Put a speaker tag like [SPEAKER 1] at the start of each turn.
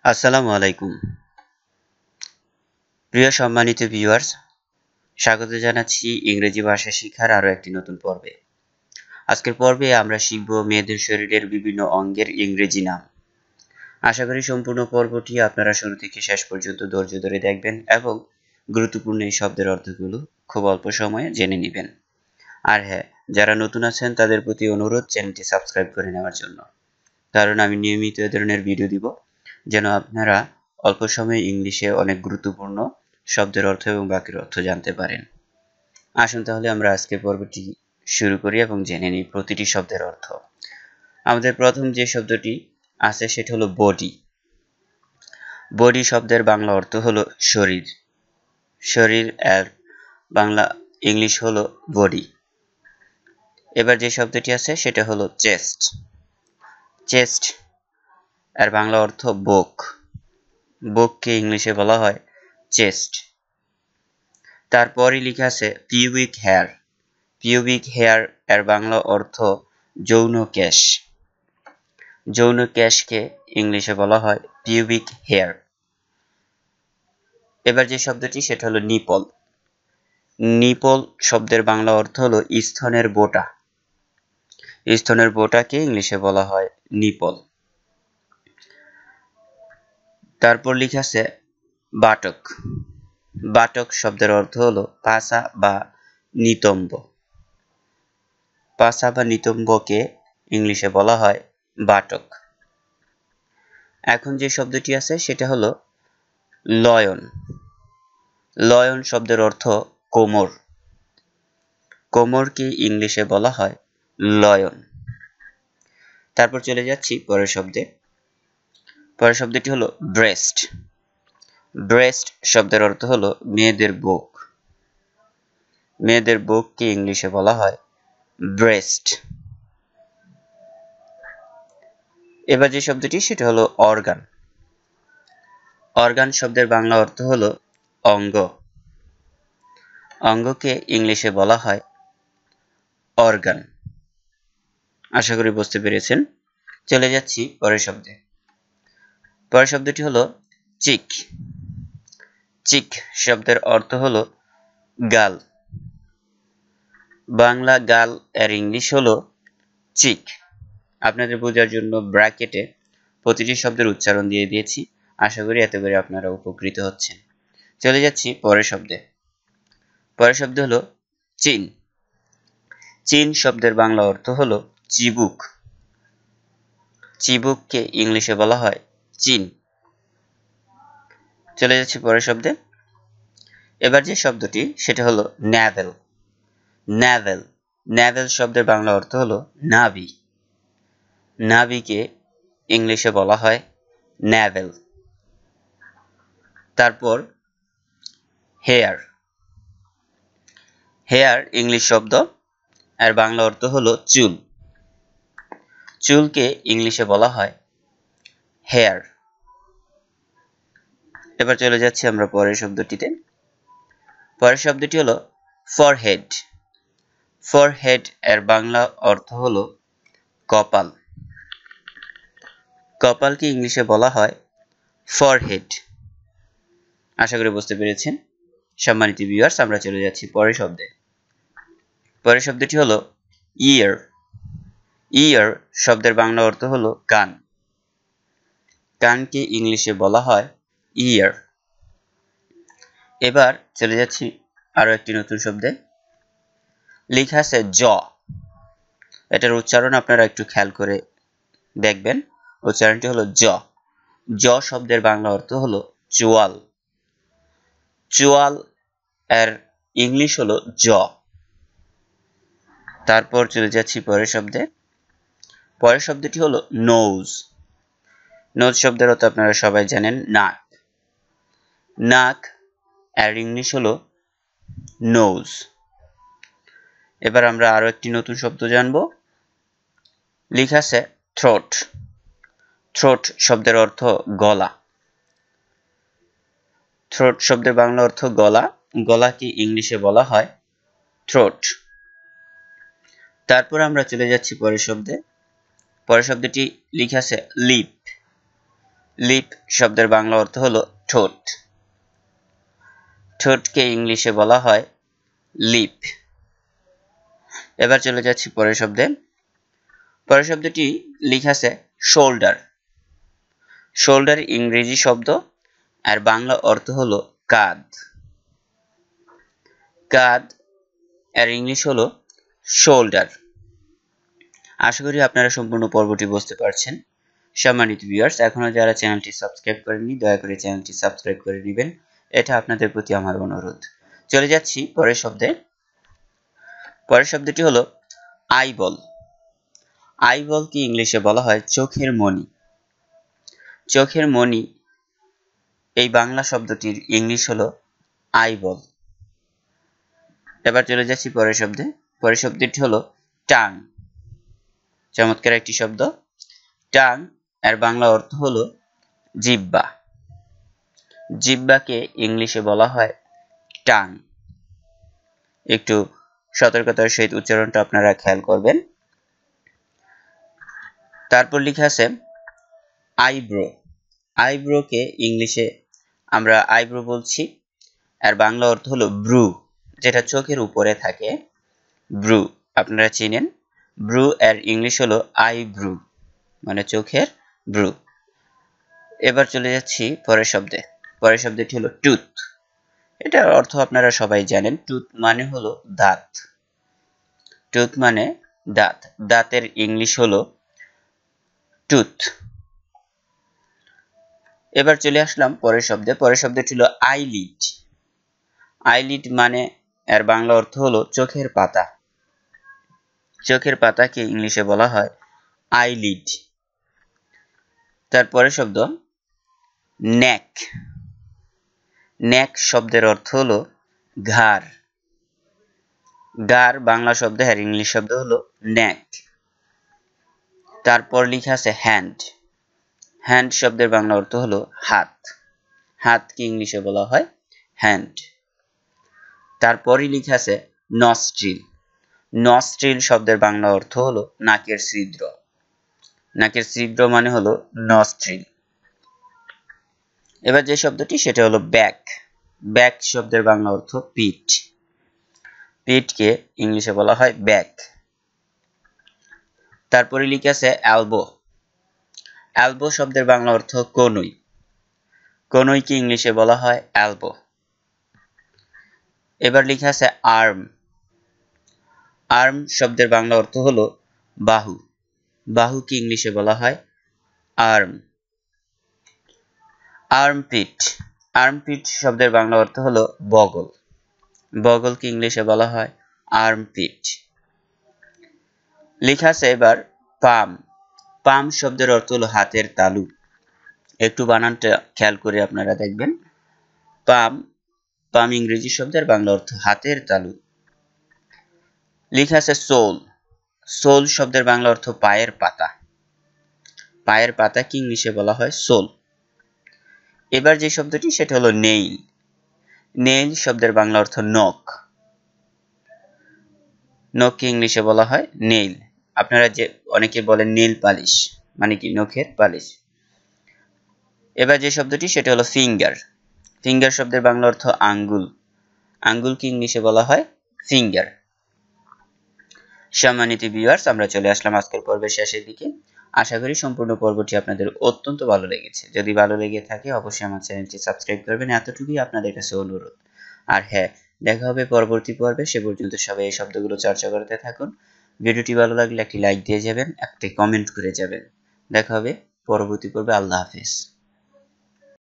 [SPEAKER 1] আসসালামু আলাইকুম। প্রিয় সম্মানিত ভিউয়ার্স, স্বাগত জানাচ্ছি ইংরেজি ভাষা শিক্ষার আরও একটি নতুন পর্বে। আজকের পর্বে আমরা শিখব মেয়েদের শরীরের বিভিন্ন অঙ্গের ইংরেজি নাম। আশা করি সম্পূর্ণ পর্বটি আপনারা শুরু থেকে শেষ পর্যন্ত ধৈর্য ধরে দেখবেন এবং গুরুত্বপূর্ণ এই শব্দের অর্থগুলো খুব অল্প সময়ে জেনে নেবেন। আর হ্যাঁ, যারা নতুন আছেন তাদের প্রতি অনুরোধ চ্যানেলটি সাবস্ক্রাইব করে নেওয়ার জন্য, কারণ আমি নিয়মিত এ ধরনের ভিডিও দিব যেন আপনারা অল্প সময়ে ইংলিশে অনেক গুরুত্বপূর্ণ শব্দের অর্থ এবং বাক্যের অর্থ জানতে পারেন। আসুন তাহলে আমরা আজকের পর্বটি শুরু করি এবং জেনে নিই প্রতিটি শব্দের অর্থ। আমাদের প্রথম যে শব্দটি আছে সেটা হলো বডি। বডি শব্দের বাংলা অর্থ হলো শরীর। শরীর এর বাংলা ইংলিশ হলো বডি। এবার যে শব্দটি আছে সেটা হলো চেস্ট। চেস্ট এর বাংলা অর্থ বুক। বুককে ইংলিশে বলা হয় চেস্ট। তারপরই লেখা আছে পিউবিক হেয়ার। পিউবিক হেয়ার এর বাংলা অর্থ যৌন কেশ। যৌন কেশকে ইংলিশে বলা হয় পিউবিক হেয়ার। এবার যে শব্দটি সেটা হলো নিপল। নিপল শব্দের বাংলা অর্থ হলো স্তনের বোটা। স্তনের বোটাকে ইংলিশে বলা হয় নিপল। তারপর লেখা আছে বাটক। বাটক শব্দের অর্থ হলো পাছা বা নিতম্ব। পাছা বা নিতম্বকে ইংলিশে বলা হয় বাটক। এখন যে শব্দটি আছে সেটা হলো লয়ন। লয়ন শব্দের অর্থ কোমর। কোমরকে ইংলিশে বলা হয় লয়ন। তারপর চলে যাচ্ছি পরের শব্দে। পরের শব্দটি হলো ব্রেস্ট। ব্রেস্ট শব্দের অর্থ হলো মেয়েদের বুক। মেয়েদের বুককে ইংলিশে বলা হয় ব্রেস্ট। এবার যে শব্দটি সেটা হলো অর্গান। অর্গান শব্দের বাংলা অর্থ হলো অঙ্গ। অঙ্গকে ইংলিশে বলা হয় অর্গান। আশা করি বুঝতে পেরেছেন। চলে যাচ্ছি পরের শব্দে। পরের শব্দটি হলো চিক। চিক শব্দের অর্থ হলো গাল। বাংলা গাল এর ইংলিশ হলো চিক। আপনাদের বোঝার জন্য ব্র্যাকেটে প্রতিটি শব্দের উচ্চারণ দিয়ে দিয়েছি। আশা করি এতে করে আপনারা উপকৃত হচ্ছেন। চলে যাচ্ছি পরের শব্দে। পরের শব্দ হলো চিন। চিন শব্দের বাংলা অর্থ হলো চিবুক। চিবুককে ইংলিশে বলা হয় চিন। চলে যাচ্ছি পরের শব্দে। এবার যে শব্দটি সেটা হলো ন্যাভেল। ন্যাভেল। ন্যাভেল শব্দের বাংলা অর্থ হলো নাভি। নাভিকে ইংলিশে বলা হয় ন্যাভেল। তারপর হেয়ার। হেয়ার ইংলিশ শব্দ, এর বাংলা অর্থ হলো চুল। চুলকে ইংলিশে বলা হয় হেয়ার। এবার চলে যাচ্ছি আমরা পরের শব্দটিতে। পরের শব্দটি হলো ফরহেড। ফরহেড এর বাংলা অর্থ হলো কপাল। কপালকে ইংলিশে বলা হয় ফরহেড। আশা করি বুঝতে পেরেছেন। সম্মানিত ভিউয়ার্স, আমরা চলে যাচ্ছি পরের শব্দে। পরের শব্দটি হলো ইয়ার। ইয়ার শব্দের বাংলা অর্থ হলো কান। কানকে ইংলিশে বলা হয় ইয়ার। এবার চলে যাচ্ছি আরো একটি নতুন শব্দে। লেখা আছে জ। এটার উচ্চারণ আপনারা একটু খেয়াল করে দেখবেন। উচ্চারণটি হলো জ। জ শব্দের বাংলা অর্থ হলো চোয়াল। চোয়াল এর ইংলিশ হলো জ। তারপর চলে যাচ্ছি পরের শব্দে। পরের শব্দটি হলো নোজ। নোজ শব্দের অর্থ আপনারা সবাই জানেন নাক। নাক এর ইংলিশ হলো নোজ। এবার আমরা আরো একটি নতুন শব্দ জানবো। লেখা আছে থ্রোট। থ্রোট শব্দের অর্থ গলা। থ্রোট শব্দের বাংলা অর্থ গলা। গলাকে ইংলিশে বলা হয় থ্রোট। তারপর আমরা চলে যাচ্ছি পরের শব্দে। পরের শব্দটি লেখা আছে লিপ। লিপ শব্দের বাংলা অর্থ হলো ঠোঁট। ঠোঁটকে ইংলিশে বলা হয় লিপ। এবার চলে যাচ্ছি পরের শব্দে। পরের শব্দটি লেখা আছে শোল্ডার। শোল্ডার ইংরেজি শব্দ আর বাংলা অর্থ হলো কাঁধ। কাঁধ এর ইংলিশ হলো শোল্ডার। আশা করি আপনারা সম্পূর্ণ পর্বটি বুঝতে পারছেন। সম্মানিত ভিউয়ার্স, এখনো যারা চ্যানেলটি সাবস্ক্রাইব করেননি দয়া করে চ্যানেলটি সাবস্ক্রাইব করে নেবেন, এটা আপনাদের প্রতি আমার অনুরোধ। চলে যাচ্ছি পরের শব্দে। পরের শব্দটি হলো আইবল। আইবল কি ইংলিশে বলা হয় চোখের মণি। চোখের মণি এই বাংলা শব্দটির ইংলিশ হলো আইবল। এবার চলে যাচ্ছি পরের শব্দে। পরের শব্দটি হলো টাং। চমৎকার একটি শব্দ। টাং এর বাংলা অর্থ হলো জিহ্বা। জিহ্বাকে ইংলিশে বলা হয় টাং। একটু সতর্কতার সহিত উচ্চারণটা আপনারা খেয়াল করবেন। তারপর লেখা আছে আইব্রো। আইব্রোকে ইংলিশে আমরা আইব্রো বলছি, আর বাংলা অর্থ হলো ব্রু, যেটা চোখের উপরে থাকে। ব্রু আপনারা চিনেন। ব্রু এর ইংলিশ হলো আইব্রু, মানে চোখের ব্রু। এবার চলে যাচ্ছি পরের শব্দে। পরের শব্দটি হলো টুথ। এটার অর্থ আপনারা সবাই জানেন। টুথ মানে হলো দাঁত। টুথ মানে দাঁত। দাঁতের ইংলিশ হলো টুথ। এবার চলে আসলাম পরের শব্দে। পরের শব্দটি হলো আইলিড। আইলিড মানে এর বাংলা অর্থ হলো চোখের পাতা। চোখের পাতাকে ইংলিশে বলা হয় আইলিড। তারপরের শব্দ নেক। নেক শব্দের অর্থ হলো ঘাড়। ঘাড় বাংলা শব্দ আর ইংলিশ শব্দ হলো নেক। তারপর লেখা আছে হ্যান্ড। হ্যান্ড শব্দের বাংলা অর্থ হলো হাত। হাতকে ইংলিশে বলা হয় হ্যান্ড। তারপরই লেখা আছে নস্ট্রিল। নস্ট্রিল শব্দের বাংলা অর্থ হলো নাকের ছিদ্র। নাকের ছিদ্র মানে হলো নস্ট্রিল। এবার যে শব্দটি সেটা হলো ব্যাক। ব্যাক শব্দের বাংলা অর্থ পিঠ। পিঠকে ইংলিশে বলা হয় ব্যাক। তারপরে লেখা আছে এলবো। এলবো শব্দের বাংলা অর্থ কনুই। কনুইকে ইংলিশে বলা হয় এলবো। এবার লেখা আছে আর্ম। আর্ম শব্দের বাংলা অর্থ হলো বাহু। বাহুকে ইংলিশে বলা হয় আর্ম। আর্মপিট। আর্মপিট শব্দের বাংলা অর্থ হলো বগল। বগলকে ইংলিশে বলা হয় আর্মপিট। লেখা আছে এবার পাম। পাম শব্দের অর্থ হলো হাতের তালু। একটু বানানটা খেয়াল করে আপনারা দেখবেন। পাম, পাম ইংরেজি শব্দের বাংলা অর্থ হাতের তালু। লেখা আছে সোল। সোল শব্দের বাংলা অর্থ পায়ের পাতা। পায়ের পাতাকে ইংলিশে বলা হয় সোল। এবার যে শব্দটি সেটা হলো নেইল। নেইল শব্দের বাংলা অর্থ নখ। নখকে ইংলিশে বলা হয় নেইল। আপনারা যে অনেকে বলেন নেইল পালিশ, মানে কি নখের পালিশ। এবার যে শব্দটি সেটা হলো ফিঙ্গার। ফিঙ্গার শব্দের বাংলা অর্থ আঙ্গুল। আঙ্গুলকে ইংলিশে বলা হয় ফিঙ্গার। সম্মানিত ভিউয়ার্স, আমরা চলে আসলাম আজকের পর্বের শেষের দিকে। আশা করি সম্পূর্ণ পর্বটি আপনাদের অত্যন্ত ভালো লেগেছে। যদি ভালো লেগে থাকে অবশ্যই আমার চ্যানেলটি সাবস্ক্রাইব করবেন, এতটুকুই আপনাদের কাছে অনুরোধ। আর হ্যাঁ, দেখা হবে পরবর্তী পর্বে। সে পর্যন্ত সবাই এই শব্দগুলো চর্চা করতে থাকুন। ভিডিওটি ভালো লাগলে একটি লাইক দিয়ে যাবেন, একটি কমেন্ট করে যাবেন। দেখা হবে পরবর্তী পর্বে। আল্লাহ হাফেজ।